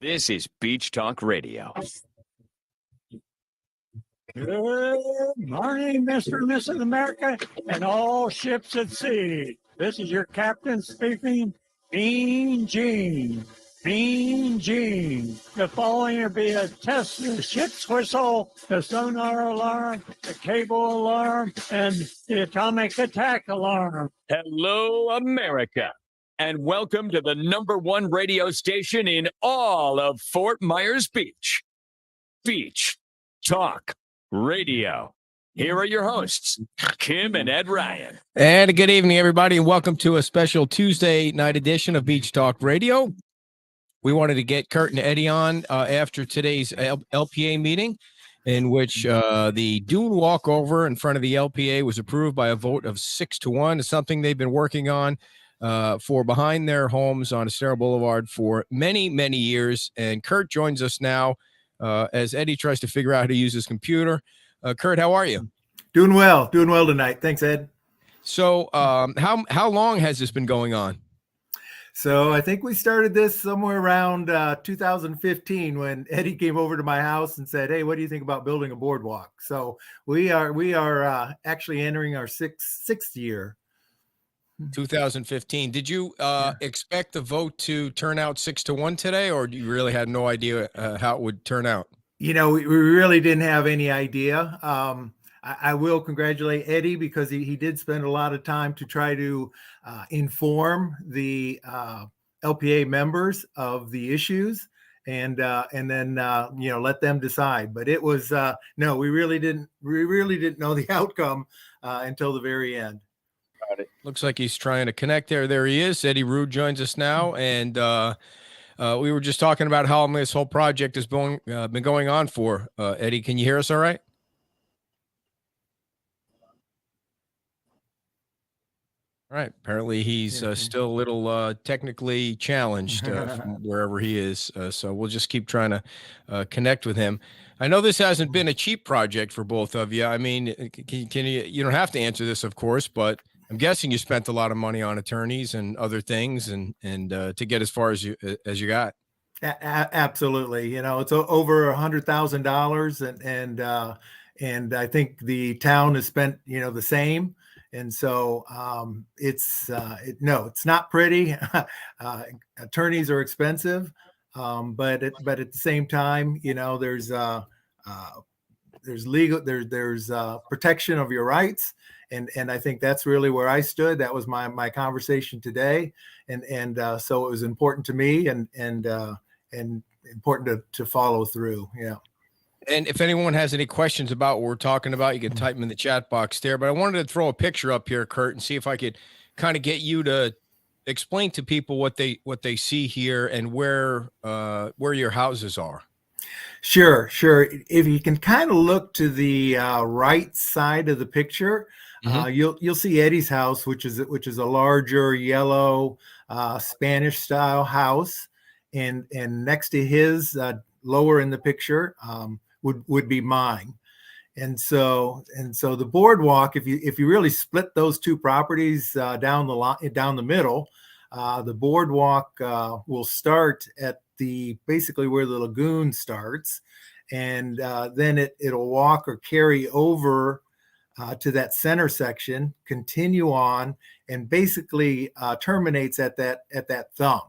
This is Beach Talk Radio. Good morning, Mr. and Mrs. America, and all ships at sea. This is your captain speaking, Mean Gene. Mean Gene. The following will be a test of the ship's whistle, the sonar alarm, the cable alarm, and the atomic attack alarm. Hello, America, and welcome to the #1 radio station in all of Fort Myers Beach. Beach Talk Radio. Here are your hosts, Kim and Ed Ryan. And a good evening, everybody, and welcome to a special Tuesday night edition of Beach Talk Radio. We wanted to get Kurt and Eddie on after today's LPA meeting, in which the dune walkover in front of the LPA was approved by a vote of 6-1. It's something they've been working on for behind their homes on Estero Boulevard for many, many years. And Kurt joins us now as Eddie tries to figure out how to use his computer. Kurt, how are you? Doing well tonight. Thanks, Ed. So how long has this been going on? So I think we started this somewhere around 2015 when Eddie came over to my house and said, "Hey, what do you think about building a boardwalk?" So we are actually entering our sixth year. 2015. Did you expect the vote to turn out 6-1 today, or you really had no idea how it would turn out? You know, we really didn't have any idea. I will congratulate Eddie because he did spend a lot of time to try to inform the LPA members of the issues and then let them decide. But it was no, we really didn't know the outcome until the very end. Looks like he's trying to connect there. There he is. Eddie Rood joins us now, and we were just talking about how long this whole project has been going on for. Eddie, can you hear us all right? All right. Apparently, he's still a little technically challenged from wherever he is. So we'll just keep trying to connect with him. I know this hasn't been a cheap project for both of you. I mean, can you don't have to answer this, of course, but I'm guessing you spent a lot of money on attorneys and other things and to get as far as you got. Absolutely. You know, it's over $100,000 and I think the town has spent, the same. And so it's not pretty. Attorneys are expensive, but at the same time, there's legal, there's protection of your rights. And I think that's really where I stood. That was my conversation today. And so it was important to me and important to follow through. Yeah. And if anyone has any questions about what we're talking about, you can type them in the chat box there. But I wanted to throw a picture up here, Kurt, and see if I could kind of get you to explain to people what they see here and where your houses are. Sure. If you can kind of look to the right side of the picture, you'll see Eddie's house, which is a larger yellow Spanish style house, and next to his lower in the picture would be mine. And so the boardwalk, if you really split those two properties down the middle, the boardwalk will start at basically where the lagoon starts, and then it'll walk or carry over to that center section, continue on, and basically terminates at that thumb.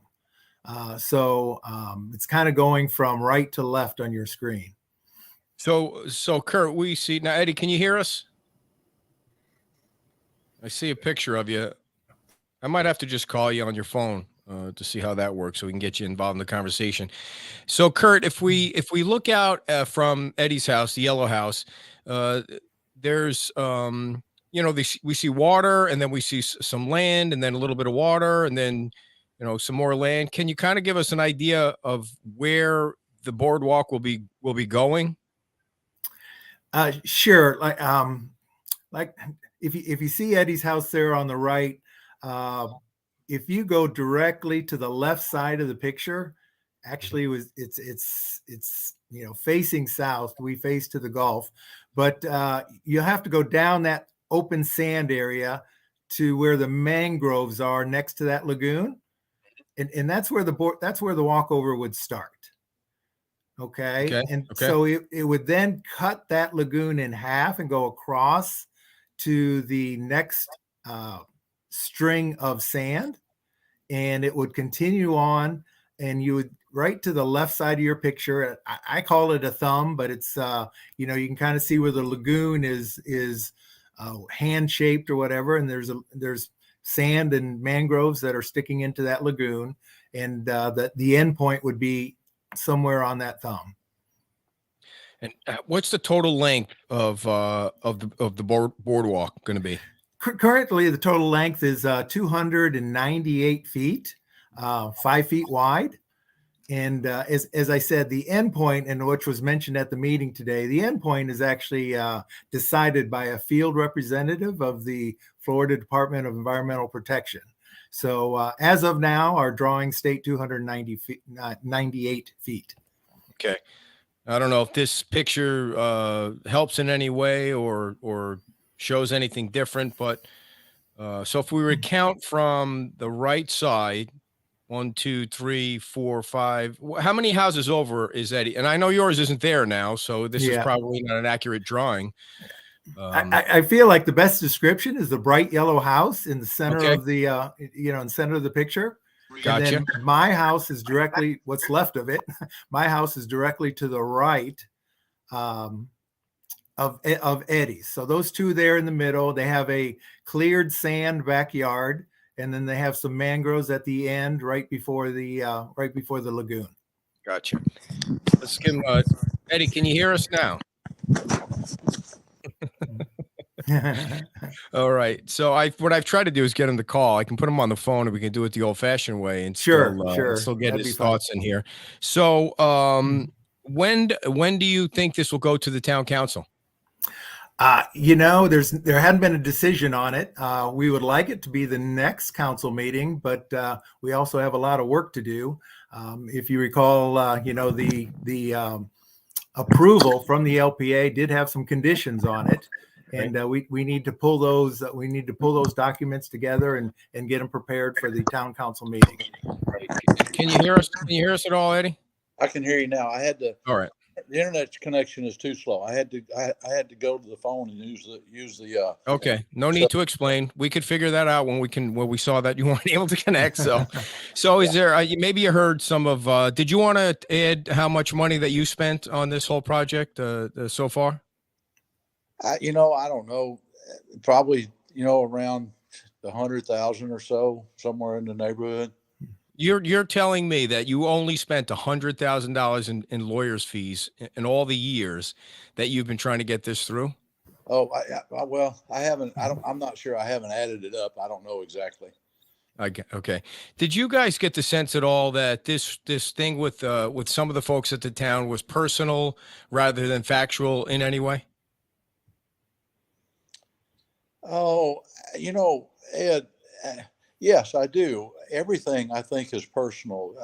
So it's kind of going from right to left on your screen. So Kurt, we see now. Eddie, can you hear us? I see a picture of you. I might have to just call you on your phone to see how that works, so we can get you involved in the conversation. So, Kurt, if we look out from Eddie's house, the yellow house, there's we see water, and then we see some land, and then a little bit of water, and then some more land. Can you kind of give us an idea of where the boardwalk will be going? Sure. Like if you see Eddie's house there on the right, if you go directly to the left side of the picture, actually it's facing south. We face to the Gulf, but you have to go down that open sand area to where the mangroves are next to that lagoon, and that's where the walkover would start. Okay. Okay. And Okay. so it would then cut that lagoon in half and go across to the next string of sand. And it would continue on, and you would right to the left side of your picture. I call it a thumb, but it's you can kind of see where the lagoon is hand shaped or whatever, and there's sand and mangroves that are sticking into that lagoon, and the end point would be somewhere on that thumb. And what's the total length of the boardwalk going to be? Currently, the total length is 298 feet, 5 feet wide. And as I said, the end point, and which was mentioned at the meeting today, the end point is actually decided by a field representative of the Florida Department of Environmental Protection. So as of now, our drawings state 298 feet. Okay. I don't know if this picture helps in any way or shows anything different, but so if we recount from the right side, 1, 2, 3, 4, 5. How many houses over is Eddie? And I know yours isn't there now, so this is probably not an accurate drawing. I feel like the best description is the bright yellow house in the center of the in the center of the picture. Gotcha. And then my house is directly what's left of it. My house is directly to the right of Eddie's. So those two there in the middle, they have a cleared sand backyard, and then they have some mangroves at the end, right before the lagoon. Gotcha. Let's give him, Eddie. Can you hear us now? All right. So what I've tried to do is get him to call. I can put him on the phone, and we can do it the old-fashioned way, and still get That'd his thoughts in here. So, when do you think this will go to the town council? There hadn't been a decision on it. We would like it to be the next council meeting, but we also have a lot of work to do. If you recall, the approval from the LPA did have some conditions on it, and we need to pull those. We need to pull those documents together and get them prepared for the town council meeting. Can you hear us? Can you hear us at all, Eddie? I can hear you now. I had to. All right. The internet connection is too slow. I had to go to the phone and use the. Okay, no need to explain. We could figure that out when we saw that you weren't able to connect. So is there? Maybe you heard some of. Did you want to add how much money that you spent on this whole project so far? I don't know. Probably around 100,000 or so, somewhere in the neighborhood. You're telling me that you only spent $100,000 in lawyers' fees in all the years that you've been trying to get this through? Oh, I haven't. I'm not sure. I haven't added it up. I don't know exactly. Okay. Did you guys get the sense at all that this thing with some of the folks at the town was personal rather than factual in any way? Oh, Ed. Yes, I do. Everything I think is personal.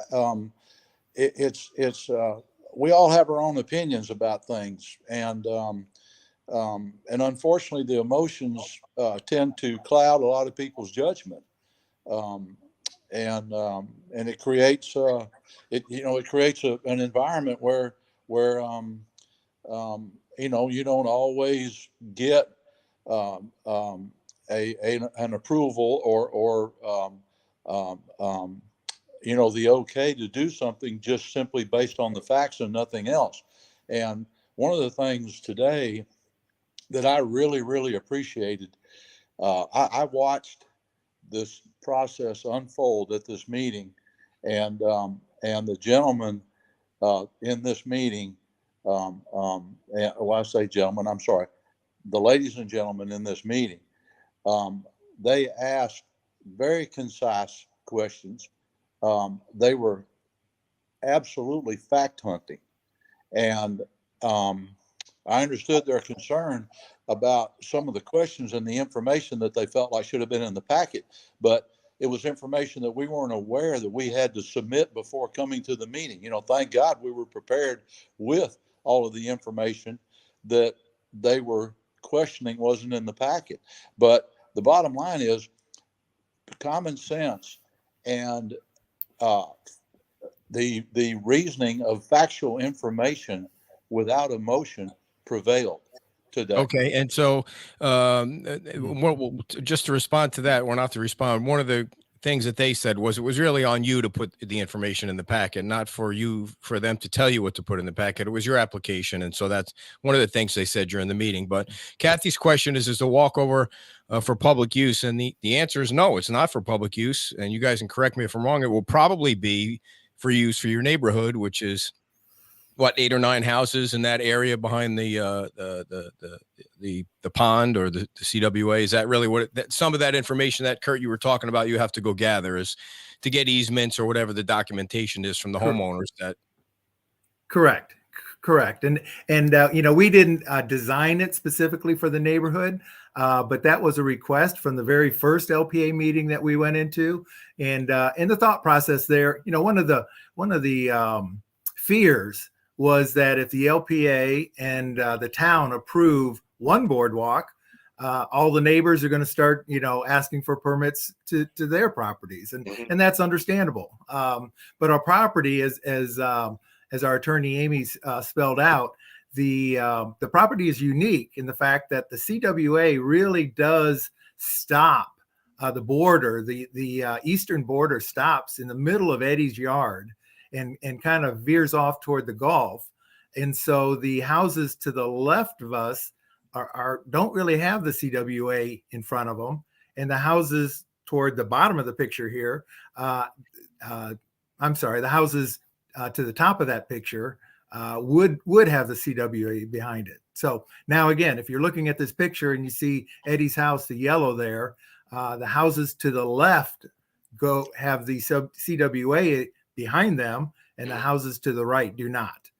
We all have our own opinions about things, and unfortunately, the emotions tend to cloud a lot of people's judgment, and it creates it creates an environment where you don't always get an approval or the okay to do something just simply based on the facts and nothing else. And one of the things today that I really, really appreciated, I watched this process unfold at this meeting, and the gentleman in this meeting, I say gentlemen, I'm sorry, the ladies and gentlemen in this meeting, they asked very concise questions. They were absolutely fact hunting, and I understood their concern about some of the questions and the information that they felt like should have been in the packet, but it was information that we weren't aware that we had to submit before coming to the meeting. Thank God we were prepared with all of the information that they were questioning wasn't in the packet. But the bottom line is common sense and the reasoning of factual information without emotion prevailed today. Okay, and so just to respond to that, or not to respond, one of the things that they said was it was really on you to put the information in the packet, not for them to tell you what to put in the packet. It was your application, and so that's one of the things they said during the meeting. But Kathy's question is the walkover for public use? And the answer is no, it's not for public use. And you guys can correct me if I'm wrong. It will probably be for use for your neighborhood, which is what, 8 or 9 houses in that area behind the pond or the CWA. Is that really what some of that information that Kurt you were talking about you have to go gather is to get easements or whatever the documentation is from the homeowners? That correct. And we didn't design it specifically for the neighborhood, but that was a request from the very first LPA meeting that we went into, and the thought process there. One of the fears was that if the LPA and the town approve one boardwalk, all the neighbors are going to start, asking for permits to their properties, and that's understandable. But our property, as our attorney Amy spelled out, the property is unique in the fact that the CWA really does stop the border. The eastern border stops in the middle of Eddie's yard and kind of veers off toward the Gulf. And so the houses to the left of us don't really have the CWA in front of them. And the houses toward the bottom of the picture here, the houses to the top of that picture would have the CWA behind it. So now again, if you're looking at this picture and you see Eddie's house, the yellow there, the houses to the left have the CWA behind them, and the houses to the right do not.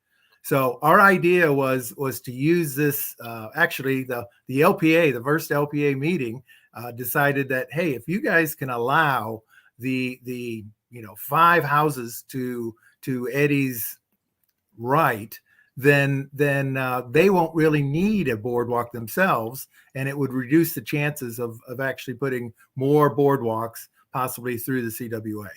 So our idea was to use this. Actually, the LPA, the first LPA meeting, decided that, hey, if you guys can allow the 5 houses to Eddie's right, then they won't really need a boardwalk themselves, and it would reduce the chances of actually putting more boardwalks possibly through the CWA.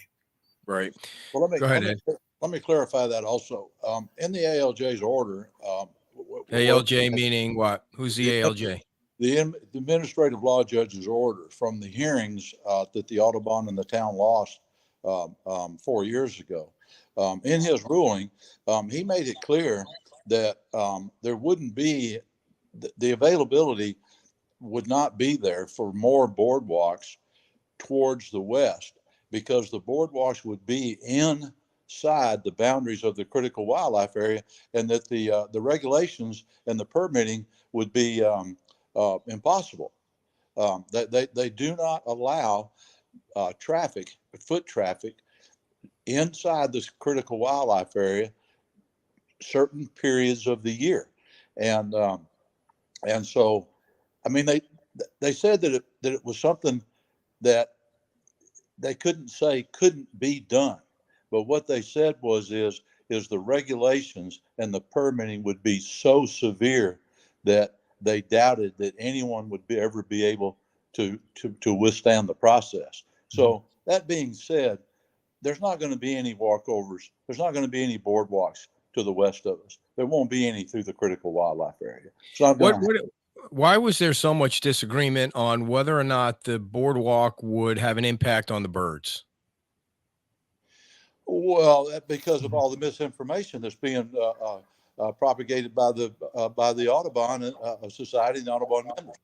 Right. Well, go ahead, Ed. Let me clarify that also. In the ALJ's order, ALJ meaning what? Who's the ALJ? The administrative law judge's order from the hearings that the Audubon and the town lost 4 years ago. In his ruling, he made it clear that there wouldn't be the availability would not be there for more boardwalks towards the west, because the boardwalks would be inside the boundaries of the critical wildlife area, and that the regulations and the permitting would be impossible. They do not allow foot traffic inside this critical wildlife area certain periods of the year, and so, I mean, they said that it was something that they couldn't be done, but what they said is the regulations and the permitting would be so severe that they doubted that anyone would ever be able to withstand the process. So that being said, there's not going to be any walkovers. There's not going to be any boardwalks to the west of us. There won't be any through the critical wildlife area. Why was there so much disagreement on whether or not the boardwalk would have an impact on the birds? Well, because of all the misinformation that's being propagated by the Audubon Society and the Audubon members.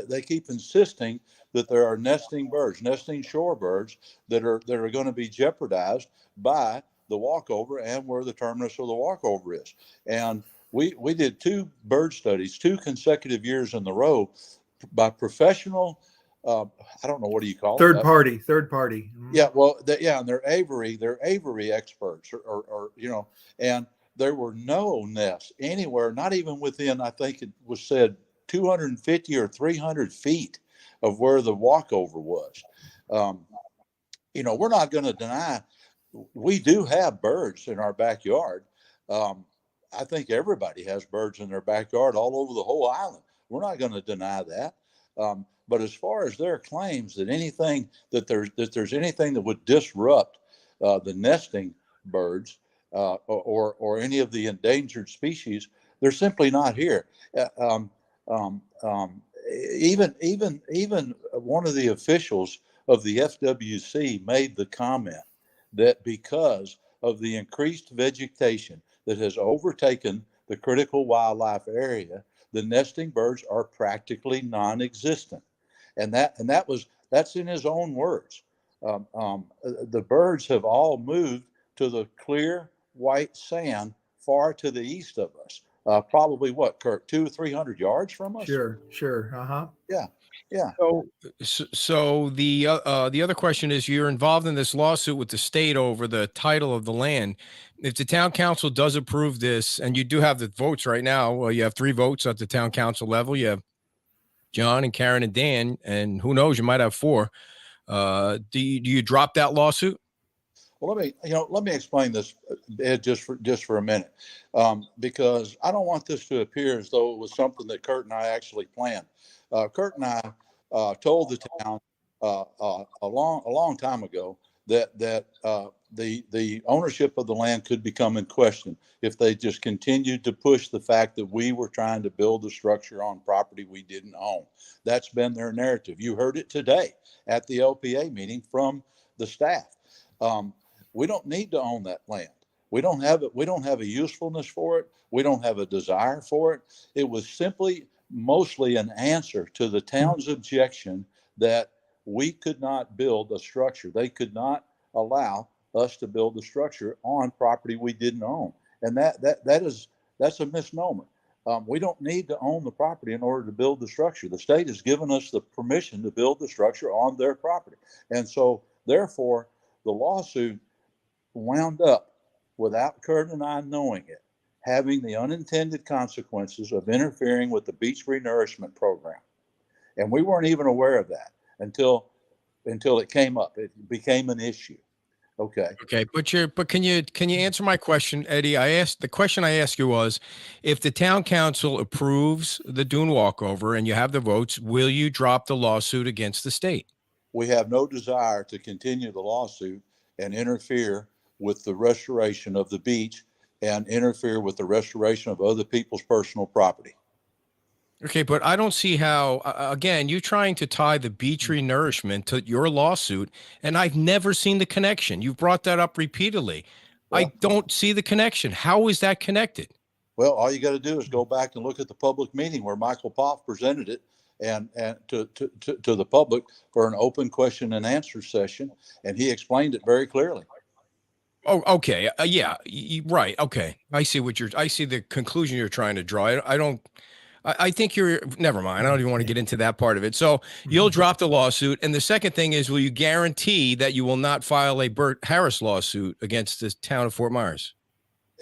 They keep insisting that there are nesting shorebirds that are going to be jeopardized by the walkover and where the terminus of the walkover is. And we did 2 bird studies, 2 consecutive years in the row by professional. I don't know, what do you call it? Third party. Yeah, well, and they're aviary experts, or and there were no nests anywhere, not even within, I think it was said, 250 or 300 feet of where the walkover was. We're not going to deny we do have birds in our backyard. I think everybody has birds in their backyard all over the whole island. We're not going to deny that. But as far as their claims that there's anything that would disrupt the nesting birds or any of the endangered species. They're simply not here. Uh, um, um, um, even one of the officials of the FWC made the comment that because of the increased vegetation that has overtaken the critical wildlife area, the nesting birds are practically non-existent, and that's in his own words. The birds have all moved to the clear white sand far to the east of us. Probably what, Kurt, 200 or 300 yards from us? Sure. Uh-huh. Yeah, yeah. So the other question is, you're involved in this lawsuit with the state over the title of the land. If the town council does approve this, and you do have the votes right now, well, you have 3 votes at the town council level. You have John and Karen and Dan, and who knows, you might have 4. Do you drop that lawsuit? Well, let me explain this, Ed, just for a minute, because I don't want this to appear as though it was something that Kurt and I actually planned. Kurt and I told the town a long time ago that the ownership of the land could become in question if they just continued to push the fact that we were trying to build a structure on property we didn't own. That's been their narrative. You heard it today at the LPA meeting from the staff. We don't need to own that land. We don't have it. We don't have a usefulness for it. We don't have a desire for it. It was simply mostly an answer to the town's objection that we could not build a structure. They could not allow us to build a structure on property we didn't own. And that's a misnomer. We don't need to own the property in order to build the structure. The state has given us the permission to build the structure on their property. And so therefore the lawsuit wound up, without Kurt and I knowing it, having the unintended consequences of interfering with the beach renourishment program. And we weren't even aware of that until it came up. It became an issue. Okay. But can you answer my question, Eddie? The question I asked you was, if the town council approves the dune walkover and you have the votes, will you drop the lawsuit against the state? We have no desire to continue the lawsuit and interfere with the restoration of the beach and interfere with the restoration of other people's personal property. Okay, but I don't see how, again, you trying to tie the beach renourishment to your lawsuit, and I've never seen the connection. You've brought that up repeatedly. Well, I don't see the connection. How is that connected? Well, all you got to do is go back and look at the public meeting where Michael Poff presented it and to the public for an open question and answer session, and he explained it very clearly. Oh, okay. Yeah, right. Okay. I see the conclusion you're trying to draw. I think never mind. I don't even want to get into that part of it. So you'll drop the lawsuit. And the second thing is, will you guarantee that you will not file a Bert Harris lawsuit against the town of Fort Myers?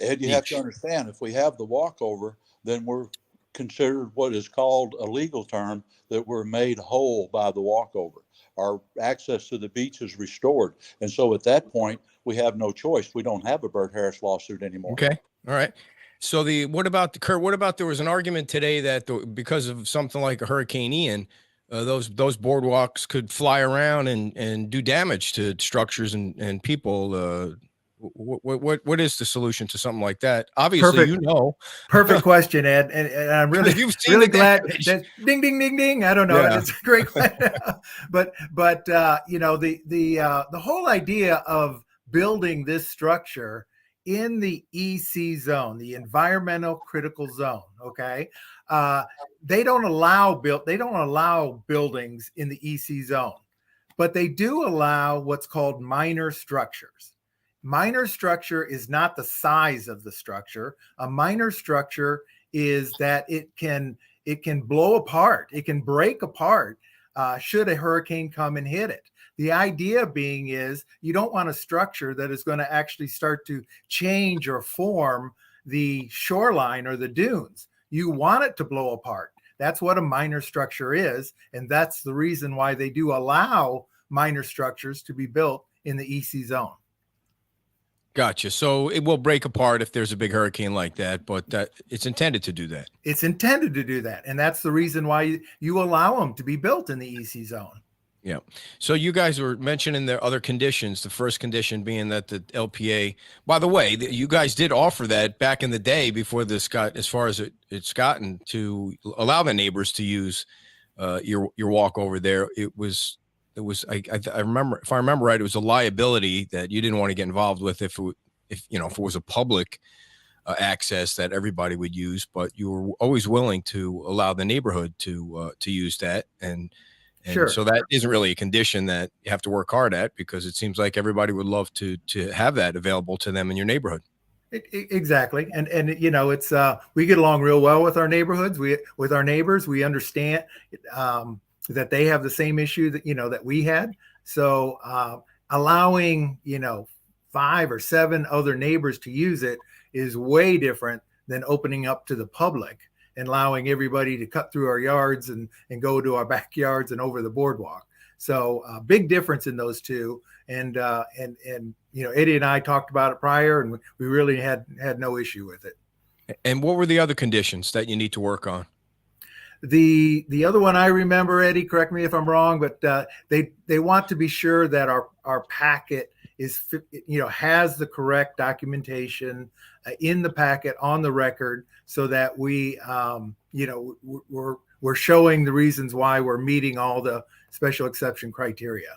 Ed, you have to understand, if we have the walkover, then we're considered what is called a legal term that we're made whole by the walkover. Our access to the beach is restored. And so at that point, we have no choice. We don't have a Bert Harris lawsuit anymore. Okay. All right. So Kurt, what about, there was an argument today that because of something like a Hurricane Ian, those boardwalks could fly around and do damage to structures and people. What is the solution to something like that? Obviously, perfect question, Ed, and I'm really glad. That, ding, ding, ding, ding. I don't know. Yeah. It's a great question. but the whole idea of building this structure in the EC zone, the environmental critical zone. Okay, they don't allow buildings in the EC zone, but they do allow what's called minor structures. Minor structure is not the size of the structure. A minor structure is that it can blow apart. It can break apart should a hurricane come and hit it. The idea being is you don't want a structure that is going to actually start to change or form the shoreline or the dunes. You want it to blow apart. That's what a minor structure is. And that's the reason why they do allow minor structures to be built in the EC zone. Gotcha. So it will break apart if there's a big hurricane like that, but it's intended to do that. It's intended to do that. And that's the reason why you allow them to be built in the EC zone. Yeah. So you guys were mentioning the other conditions, the first condition being that the LPA, by the way, you guys did offer that back in the day before this got as far as it's gotten, to allow the neighbors to use your walk over there. I remember, if I remember right, it was a liability that you didn't want to get involved with if it was a public access that everybody would use, but you were always willing to allow the neighborhood to use that. And Sure. so that isn't really a condition that you have to work hard at, because it seems like everybody would love to have that available to them in your neighborhood. Exactly. And it's we get along real well with our neighborhoods. With our neighbors, we understand that they have the same issue that we had. So allowing 5 or 7 other neighbors to use it is way different than opening up to the public and allowing everybody to cut through our yards and go to our backyards and over the boardwalk. So big difference in those two. And Eddie and I talked about it prior, and we really had no issue with it. And what were the other conditions that you need to work on? The other one I remember, Eddie, correct me if I'm wrong, but they want to be sure that our packet has the correct documentation in the packet on the record, so that we're showing the reasons why we're meeting all the special exception criteria.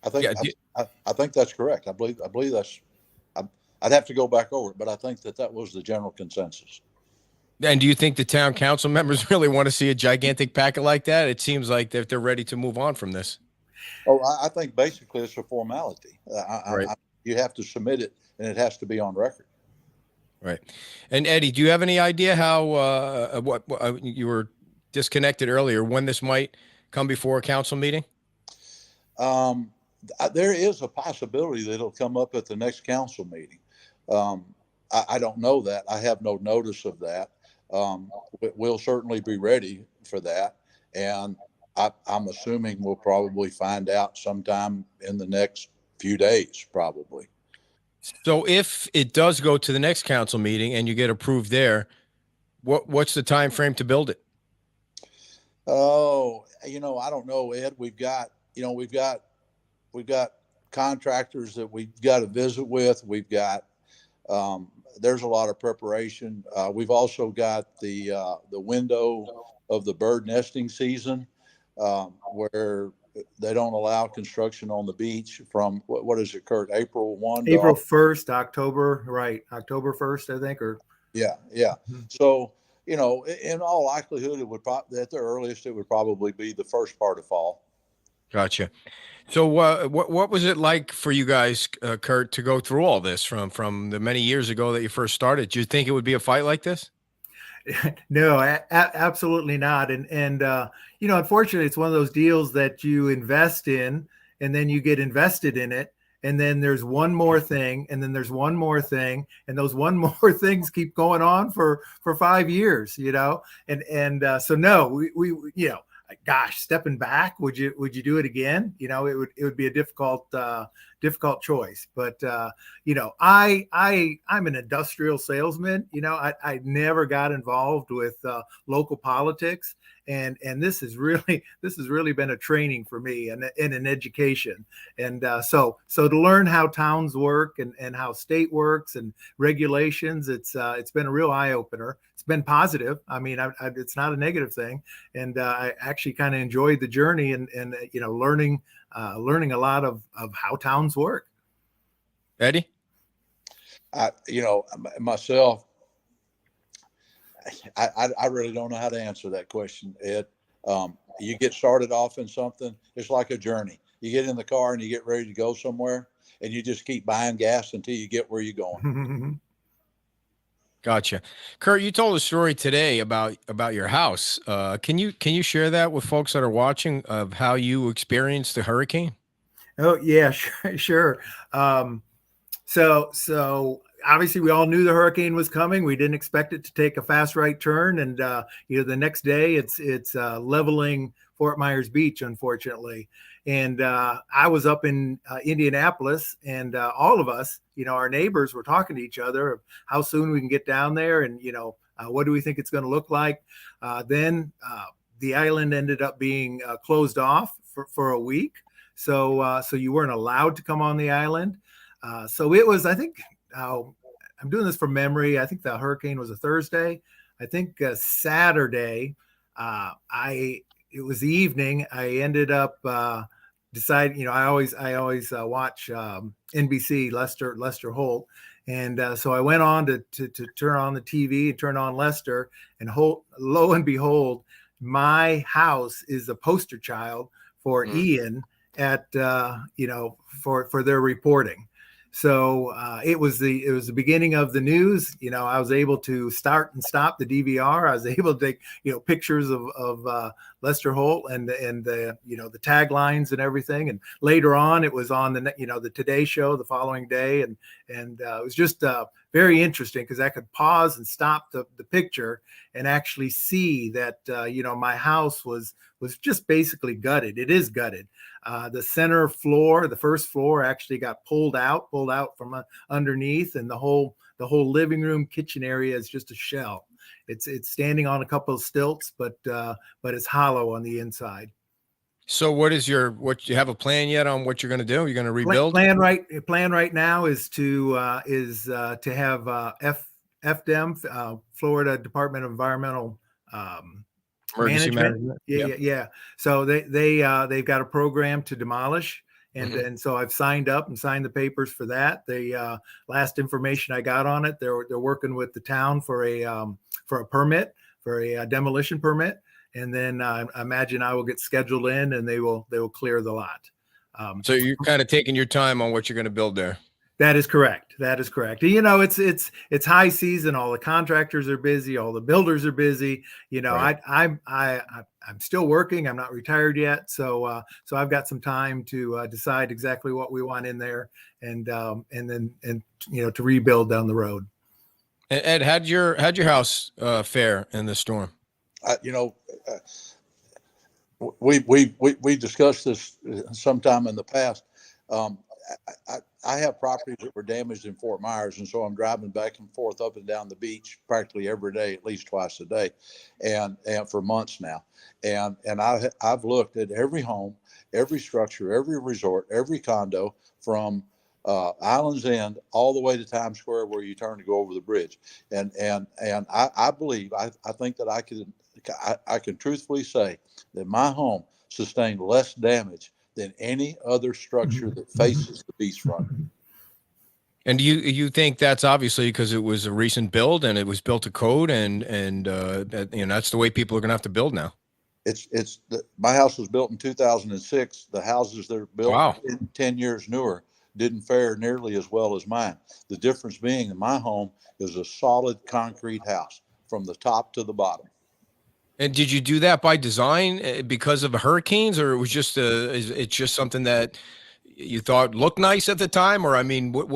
I think that's correct. I believe that's. I'd have to go back over it, but I think that was the general consensus. And do you think the town council members really want to see a gigantic packet like that? It seems like they're ready to move on from this. Oh, I think basically it's a formality. Right. You have to submit it, and it has to be on record. Right. And Eddie, do you have any idea how what you were disconnected earlier, when this might come before a council meeting? There is a possibility that it'll come up at the next council meeting. I don't know that. I have no notice of that. We'll certainly be ready for that. And I'm assuming we'll probably find out sometime in the next few days, probably. So if it does go to the next council meeting and you get approved there, what's the time frame to build it? Oh, I don't know, Ed. We've got contractors that we've got to visit with. We've got there's a lot of preparation. We've also got the window of the bird nesting season, where they don't allow construction on the beach from what is it, Kurt? April 1? April 1st, October, right? October 1st, I think, or yeah. Mm-hmm. So in all likelihood, it would at the earliest it would probably be the first part of fall. Gotcha. So what was it like for you guys, Kurt, to go through all this from the many years ago that you first started? Did you think it would be a fight like this? No, absolutely not. And unfortunately, it's one of those deals that you invest in, and then you get invested in it, and then there's one more thing, and then there's one more thing, and those one more things keep going on for 5 years, and so no, we gosh, stepping back, would you do it again? It would be a difficult choice. But I'm an industrial salesman. I never got involved with local politics, and this has really been a training for me and an education. And so to learn how towns work and how state works and regulations, it's been a real eye opener. It's been positive. I mean, it's not a negative thing, and I actually kind of enjoyed the journey and learning a lot of how towns work. Eddie, myself, I really don't know how to answer that question, Ed. You get started off in something, it's like a journey. You get in the car and you get ready to go somewhere, and you just keep buying gas until you get where you're going. Gotcha. Kurt, you told a story today about your house. Can you share that with folks that are watching, of how you experienced the hurricane? Oh yeah, sure. So obviously we all knew the hurricane was coming. We didn't expect it to take a fast right turn, and the next day it's leveling Fort Myers Beach, unfortunately. And I was up in Indianapolis, and all of us, our neighbors, were talking to each other of how soon we can get down there, and what do we think it's going to look like. Then the island ended up being closed off for a week. So you weren't allowed to come on the island. So it was, I think, I'm doing this from memory. I think the hurricane was a Thursday. I think Saturday, it was the evening. I ended up deciding, I always watch NBC, Lester Holt. And so I went on to turn on the TV and turn on Lester, and lo and behold, my house is a poster child for Ian at, for their reporting. So it was the beginning of the news. I was able to start and stop the DVR. I was able to take pictures of Lester Holt and the the taglines and everything. And later on, it was on the Today Show the following day, and it was just very interesting because I could pause and stop the picture and actually see that my house was just basically gutted. It is gutted. The center floor, the first floor, actually got pulled out from underneath, and the whole living room, kitchen area is just a shell. It's standing on a couple of stilts, but it's hollow on the inside. So what you have a plan yet on what you're going to do? You're going to rebuild? Plan right now is to have FDEM, Florida Department of Environmental Emergency management. Yeah. So they've got a program to demolish, and so I've signed up and signed the papers for that. The last information I got on it, they're working with the town for a permit, for a demolition permit, and then I imagine I will get scheduled in, and they will clear the lot. So you're kind of taking your time on what you're going to build there. That is correct. It's high season. All the contractors are busy. All the builders are busy. Right. I'm still working. I'm not retired yet. So I've got some time to decide exactly what we want in there, and then to rebuild down the road. Ed, how'd your house fare in the storm? We discussed this sometime in the past. I have properties that were damaged in Fort Myers, and so I'm driving back and forth up and down the beach practically every day, at least twice a day, and for months now. And I've looked at every home, every structure, every resort, every condo from Islands End all the way to Times Square, where you turn to go over the bridge. And I believe, I think that I can truthfully say that my home sustained less damage than any other structure that faces the beachfront. And do you think that's obviously because it was a recent build and it was built to code, and that's the way people are going to have to build now? My house was built in 2006. The houses that are built 10 years newer didn't fare nearly as well as mine. The difference being that my home is a solid concrete house from the top to the bottom. And did you do that by design because of hurricanes, or it was just it's just something that you thought looked nice at the time? Or, I mean, what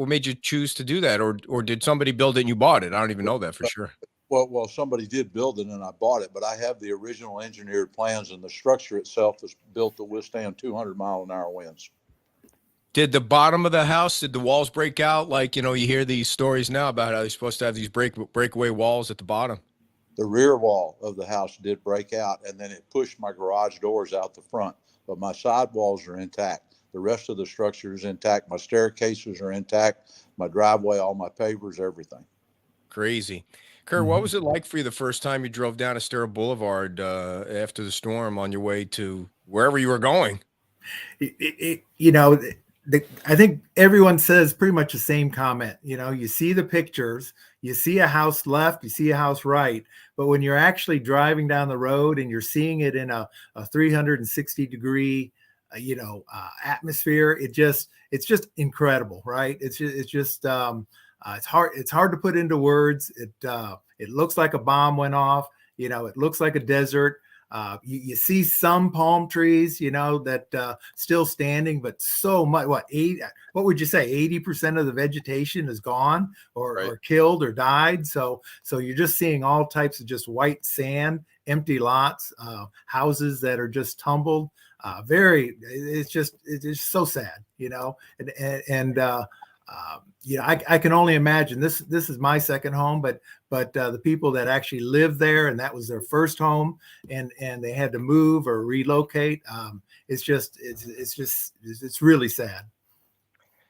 made you choose to do that? Or did somebody build it and you bought it? I don't even know that for sure. Well, somebody did build it and I bought it, but I have the original engineered plans, and the structure itself is built to withstand 200-mile-an-hour winds. Did the bottom of the house, did the walls break out? Like, you hear these stories now about how they're supposed to have these breakaway walls at the bottom. The rear wall of the house did break out, and then it pushed my garage doors out the front, but my side walls are intact. The rest of the structure is intact. My staircases are intact, my driveway, all my pavers, everything. Crazy. Kurt, what was it like for you the first time you drove down Estero Boulevard after the storm on your way to wherever you were going? I think everyone says pretty much the same comment. You see the pictures, you see a house left, you see a house right, but when you're actually driving down the road and you're seeing it in a 360 degree, atmosphere, it's just incredible, right? It's hard to put into words. It looks like a bomb went off. It looks like a desert. You see some palm trees, that still standing, but so much. What would you say? 80% of the vegetation is gone or killed or died. So you're just seeing all types of just white sand, empty lots, houses that are just tumbled. It's just so sad, I can only imagine this is my second home, but the people that actually live there, and that was their first home, and they had to move or relocate. it's really sad.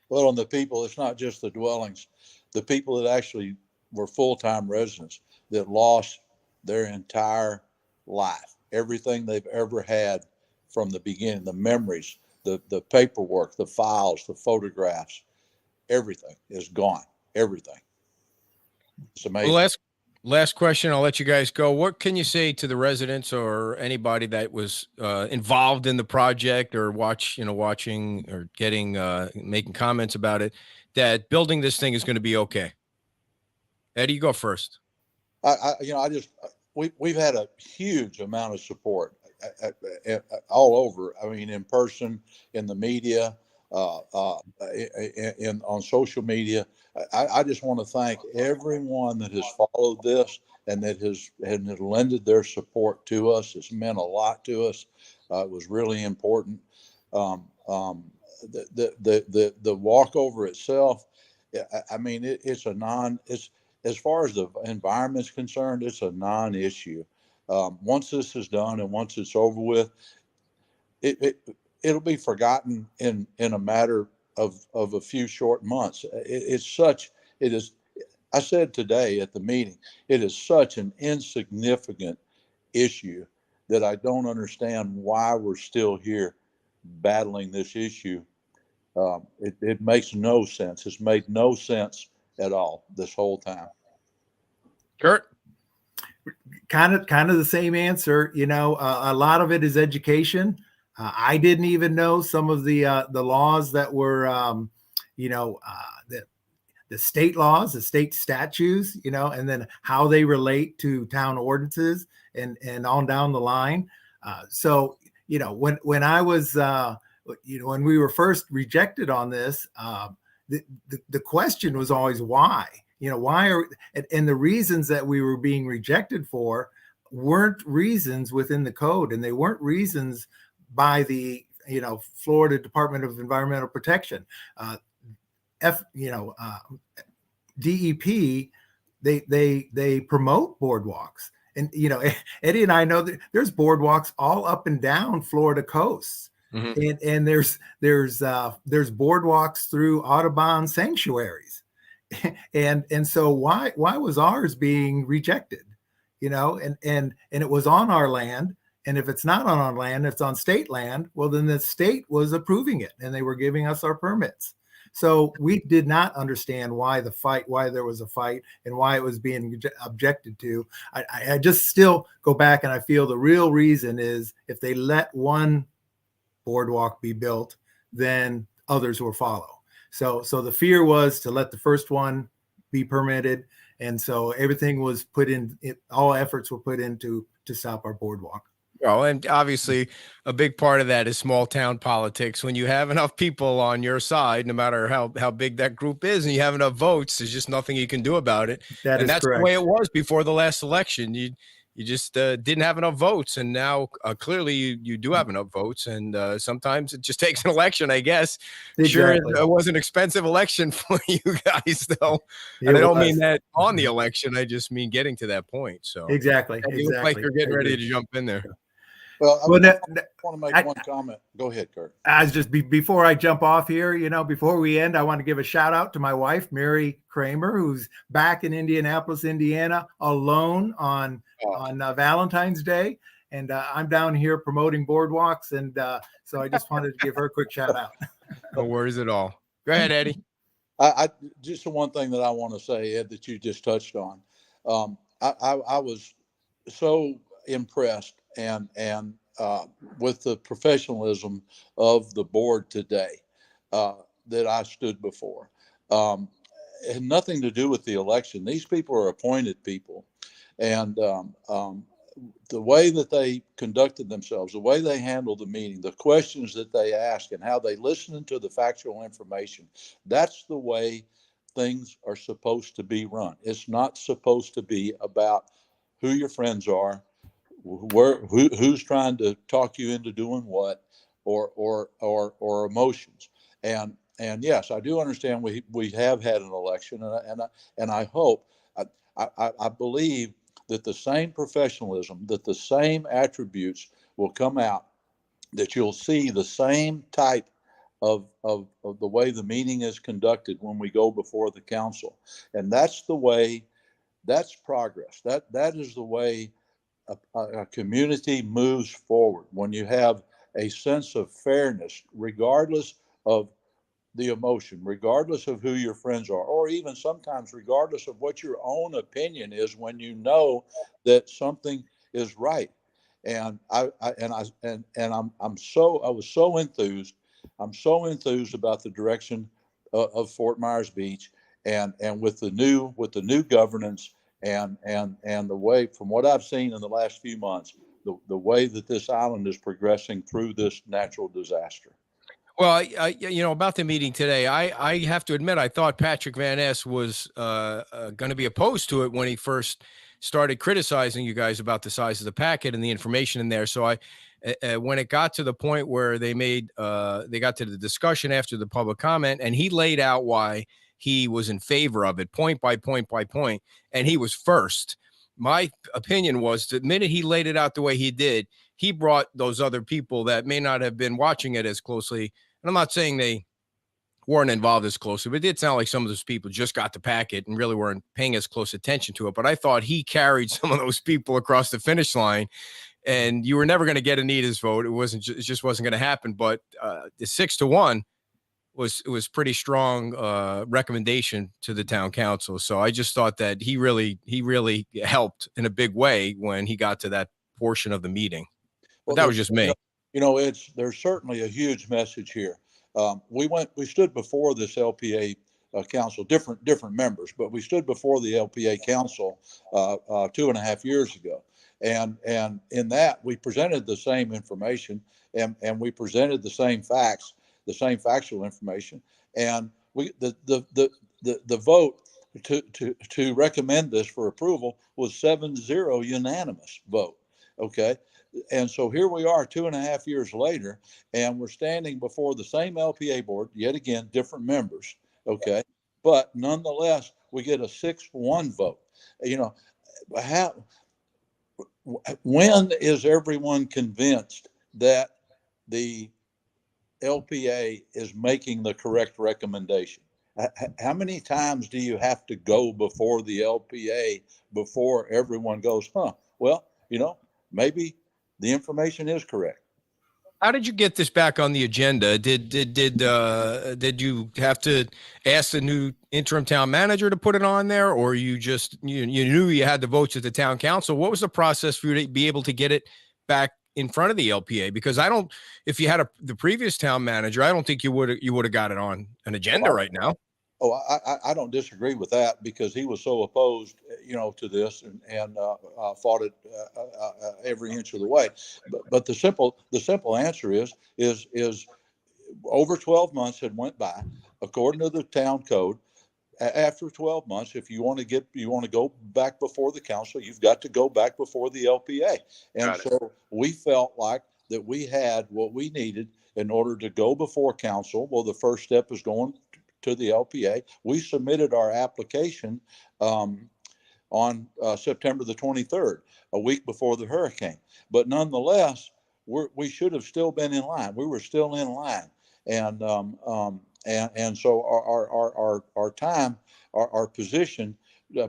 Well, on the people, it's not just the dwellings, the people that actually were full-time residents that lost their entire life, everything they've ever had from the beginning, the memories, the paperwork, the files, the photographs, everything is gone. Everything. It's amazing. Well, last question. I'll let you guys go. What can you say to the residents or anybody that was involved in the project or watching or getting making comments about it, that building this thing is going to be okay? Eddie, you go first. We've had a huge amount of support all over. I mean, in person, in the media, on social media. I just want to thank everyone that has followed this and that has lended their support to us. It's meant a lot to us. It was really important. The walkover itself, I mean, it's as far as the environment's concerned, it's a non-issue. Once this is done and once it's over with, it'll be forgotten in a matter of a few short months. It is. I said today at the meeting, it is such an insignificant issue that I don't understand why we're still here battling this issue. It makes no sense. It's made no sense at all this whole time. Kurt? Kind of the same answer. A lot of it is education. I didn't even know some of the laws that were, the state laws, the state statutes, and then how they relate to town ordinances and on down the line. So when I was, when we were first rejected on this, the question was always why. And the reasons that we were being rejected for weren't reasons within the code, and they weren't reasons by the Florida Department of Environmental Protection. DEP, they promote boardwalks, and Eddie and I know that there's boardwalks all up and down Florida coasts. Mm-hmm. And there's boardwalks through Audubon sanctuaries. And so why was ours being rejected? And it was on our land. And if it's not on our land, it's on state land. Well, then the state was approving it and they were giving us our permits. So we did not understand why there was a fight and why it was being objected to. I just still go back and I feel the real reason is if they let one boardwalk be built, then others will follow. So the fear was to let the first one be permitted. And so everything was all efforts were put into to stop our boardwalk. Well, and obviously a big part of that is small town politics. When you have enough people on your side, no matter how big that group is, and you have enough votes, there's just nothing you can do about it. And that's correct. The way it was before the last election. You just didn't have enough votes, and now clearly you do have enough votes, and sometimes it just takes an election, I guess. Exactly. Sure, it was an expensive election for you guys, though. And I don't mean that on the election. I just mean getting to that point. So exactly. You look like you're getting ready to jump in there. Well, I want to make one comment. Go ahead, Kurt. Before I jump off here, before we end, I want to give a shout out to my wife, Mary Kroemer, who's back in Indianapolis, Indiana, alone on Valentine's Day. And I'm down here promoting boardwalks. And so I just wanted to give her a quick shout out. No worries at all. Go ahead, Eddie. I just the one thing that I want to say, Ed, that you just touched on. I was so impressed and with the professionalism of the board today that I stood before. It had nothing to do with the election. These people are appointed people, and the way that they conducted themselves, the way they handled the meeting, the questions that they asked, and how they listened to the factual information, that's the way things are supposed to be run. It's not supposed to be about who your friends are, who's trying to talk you into doing what, or emotions. And yes, I do understand we have had an election, and I hope, I believe that the same professionalism, that the same attributes will come out that you'll see the same type of the way the meeting is conducted when we go before the council. And that's the way, that's progress. That is the way a community moves forward, when you have a sense of fairness, regardless of the emotion, regardless of who your friends are, or even sometimes regardless of what your own opinion is, when you know that something is right. And I was so enthused. I'm so enthused about the direction of Fort Myers Beach, and with the new governance, and the way, from what I've seen in the last few months, the way that this island is progressing through this natural disaster. Well, about the meeting today, I have to admit, I thought Patrick Van Ness was going to be opposed to it when he first started criticizing you guys about the size of the packet and the information in there. So when it got to the point where they got to the discussion after the public comment, and he laid out why he was in favor of it, point by point by point, and he was first. My opinion was, the minute he laid it out the way he did, he brought those other people that may not have been watching it as closely. And I'm not saying they weren't involved as closely, but it did sound like some of those people just got the packet and really weren't paying as close attention to it. But I thought he carried some of those people across the finish line, and you were never going to get Anita's vote. It just wasn't going to happen. But the 6-1 was pretty strong recommendation to the town council. So I just thought that he really helped in a big way when he got to that portion of the meeting. But that was just me. There's certainly a huge message here. We stood before this LPA council, different members, but we stood before the LPA council 2.5 years ago. And in that, we presented the same information, and we presented the same facts, the same factual information. And the vote to recommend this for approval was 7-0 unanimous vote. Okay. And so here we are 2.5 years later, and we're standing before the same LPA board, yet again, different members. Okay. But nonetheless, we get a 6-1 vote. When is everyone convinced that the LPA is making the correct recommendation? How many times do you have to go before the LPA before everyone goes, well, maybe the information is correct? How did you get this back on the agenda? Did you have to ask the new interim town manager to put it on there, or you knew you had the votes at the town council? What was the process for you to be able to get it back in front of the LPA? Because if you had the previous town manager, I don't think you would have got it on an agenda right now. Oh, I don't disagree with that, because he was so opposed, to this, and fought it every inch of the way. But the simple answer is over 12 months had went by, according to the town code. After 12 months, if you want to go back before the council, you've got to go back before the LPA. And so we felt like that we had what we needed in order to go before council. Well, the first step is going to the LPA. We submitted our application on September the 23rd, a week before the hurricane. But nonetheless, we should have still been in line. We were still in line, and so our time, our position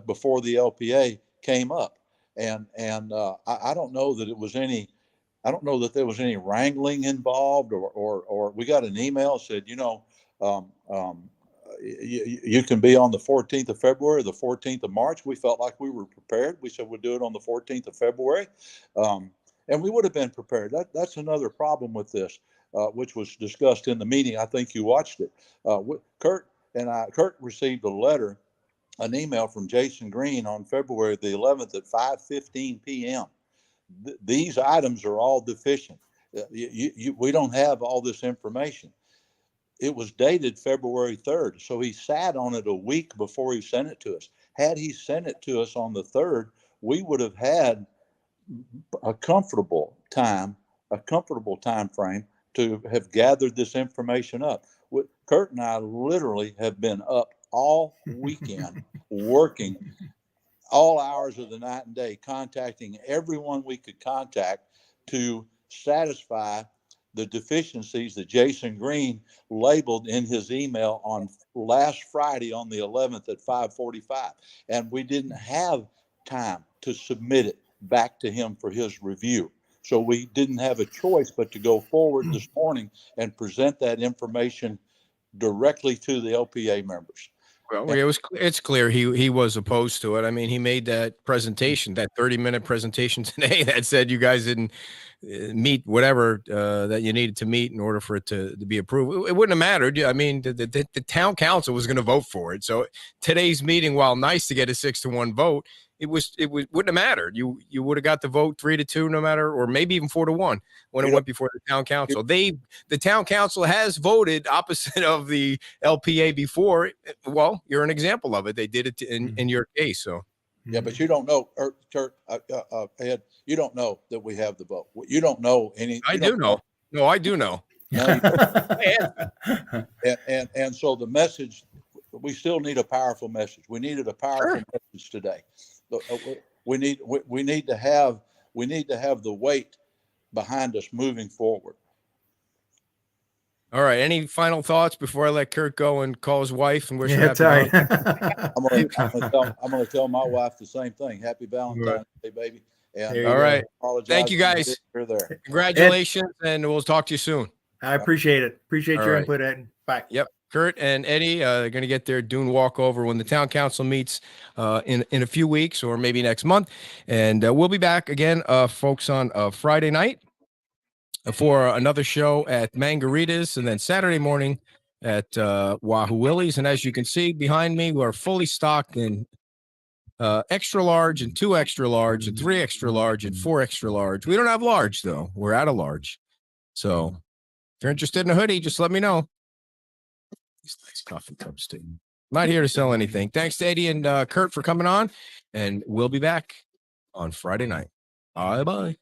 before the LPA came up, and I don't know that it was any. I don't know that there was any wrangling involved, or we got an email that said, you can be on the 14th of February, the 14th of March. We felt like we were prepared. We said we'd do it on the 14th of February. And we would have been prepared. That's another problem with this, which was discussed in the meeting. I think you watched it. Kurt received an email from Jason Green on February the 11th at 5:15 p.m. These items are all deficient. We don't have all this information. It was dated February 3rd. So he sat on it a week before he sent it to us. Had he sent it to us on the 3rd, we would have had a comfortable time frame to have gathered this information up. Kurt and I literally have been up all weekend working all hours of the night and day, contacting everyone we could contact to satisfy the deficiencies that Jason Green labeled in his email on last Friday on the 11th at 5:45. And we didn't have time to submit it back to him for his review. So we didn't have a choice but to go forward this morning and present that information directly to the LPA members. Well, it's clear he was opposed to it. I mean, he made that presentation, that 30-minute presentation today that said you guys didn't meet whatever that you needed to meet in order for it to be approved. It wouldn't have mattered. I mean, the town council was going to vote for it. So today's meeting, while nice to get a 6-1 vote, it wouldn't have mattered. You would have got the vote 3-2, no matter, or maybe even 4-1 when it went before the town council. The town council has voted opposite of the LPA before. Well, you're an example of it. They did it in your case. So yeah, but you don't know, Ed. You don't know that we have the vote. You don't know any. I do know. No, I do know. No, and so the message, we still need a powerful message. We needed a powerful message today. We need to have the weight behind us moving forward. All right. Any final thoughts before I let Kurt go and call his wife and wish her happy Valentine's? I'm going to tell my wife the same thing. Happy Valentine's Day, baby. And all right. Apologize. Thank you, guys. You're there. Congratulations, and we'll talk to you soon. I appreciate it. Appreciate your input, Ed. Bye. Yep. Kurt and Eddie, they're going to get their dune walkover when the town council meets in a few weeks or maybe next month. And we'll be back again, folks, on Friday night for another show at Mangaritas, and then Saturday morning at Wahoo Willie's. And as you can see behind me, we're fully stocked in extra large and 2 extra large and 3 extra large and 4 extra large. We don't have large, though. We're out of large. So if you're interested in a hoodie, just let me know. These nice coffee cups, too. Not here to sell anything. Thanks to Eddie and Kurt for coming on, and we'll be back on Friday night. Bye-bye.